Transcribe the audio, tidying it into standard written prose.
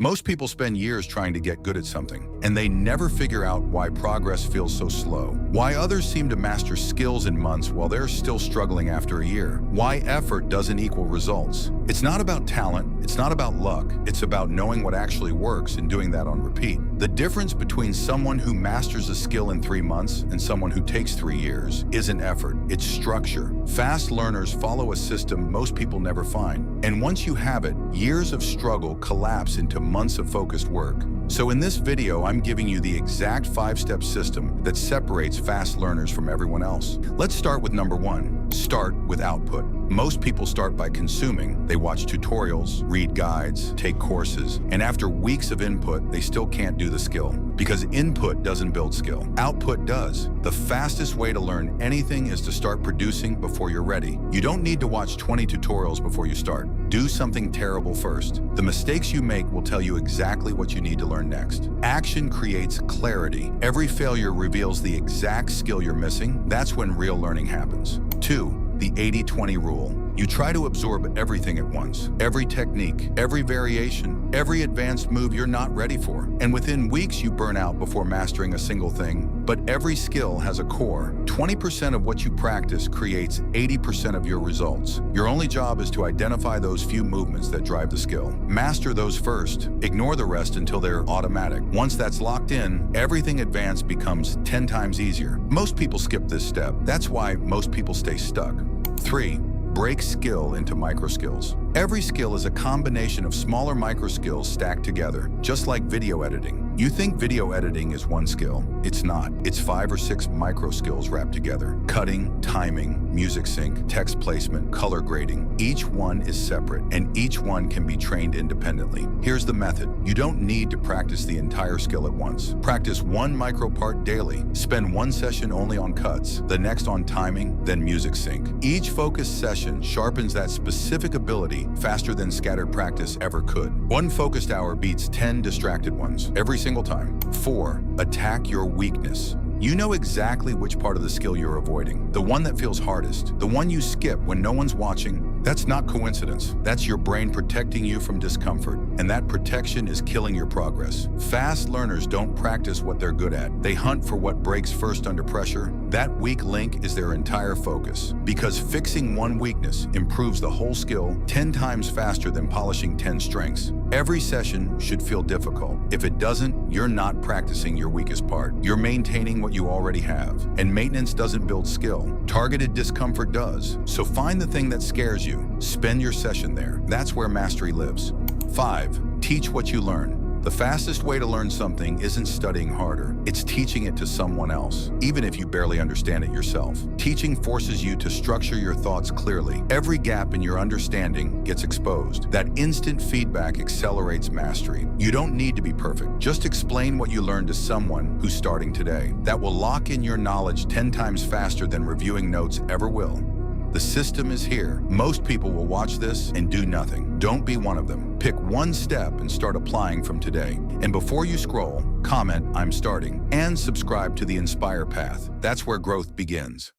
Most people spend years trying to get good at something, and they never figure out why progress feels so slow. Why others seem to master skills in months while they're still struggling after a year. Why effort doesn't equal results. It's not about talent, it's not about luck, it's about knowing what actually works and doing that on repeat. The difference between someone who masters a skill in 3 months and someone who takes 3 years isn't effort, it's structure. Fast learners follow a system most people never find. And once you have it, years of struggle collapse into months of focused work. So in this video, I'm giving you the exact 5-step system that separates fast learners from everyone else. Let's start with number 1. Start with output. Most people start by consuming. They watch tutorials, read guides, take courses, and after weeks of input, they still can't do the skill. Because input doesn't build skill, output does. The fastest way to learn anything is to start producing before you're ready. You don't need to watch 20 tutorials before you start. Do something terrible first. The mistakes you make will tell you exactly what you need to learn next. Action creates clarity. Every failure reveals the exact skill you're missing. That's when real learning happens. 2. The 80-20 rule. You try to absorb everything at once. Every technique, every variation, every advanced move you're not ready for. And within weeks, you burn out before mastering a single thing. But every skill has a core. 20% of what you practice creates 80% of your results. Your only job is to identify those few movements that drive the skill. Master those first. Ignore the rest until they're automatic. Once that's locked in, everything advanced becomes 10 times easier. Most people skip this step. That's why most people stay stuck. 3. Break skill into micro skills. Every skill is a combination of smaller micro skills stacked together, just like video editing. You think video editing is one skill. It's not. It's 5 or 6 micro skills wrapped together. Cutting, timing, music sync, text placement, color grading. Each one is separate, and each one can be trained independently. Here's the method. You don't need to practice the entire skill at once. Practice one micro part daily. Spend one session only on cuts, the next on timing, then music sync. Each focused session sharpens that specific ability faster than scattered practice ever could. One focused hour beats 10 distracted ones every single time. 4. Attack your weakness. You know exactly which part of the skill you're avoiding. The one that feels hardest. The one you skip when no one's watching. That's not coincidence. That's your brain protecting you from discomfort. And that protection is killing your progress. Fast learners don't practice what they're good at. They hunt for what breaks first under pressure. That weak link is their entire focus. Because fixing one weakness improves the whole skill 10 times faster than polishing 10 strengths. Every session should feel difficult. If it doesn't, you're not practicing your weakest part. You're maintaining what you already have. And maintenance doesn't build skill. Targeted discomfort does. So find the thing that scares you. Spend your session there. That's where mastery lives. 5. Teach what you learn. The fastest way to learn something isn't studying harder. It's teaching it to someone else, even if you barely understand it yourself. Teaching forces you to structure your thoughts clearly. Every gap in your understanding gets exposed. That instant feedback accelerates mastery. You don't need to be perfect. Just explain what you learned to someone who's starting today. That will lock in your knowledge 10 times faster than reviewing notes ever will. The system is here. Most people will watch this and do nothing. Don't be one of them. Pick one step and start applying from today. And before you scroll, comment, "I'm starting," and subscribe to the Inspire Path. That's where growth begins.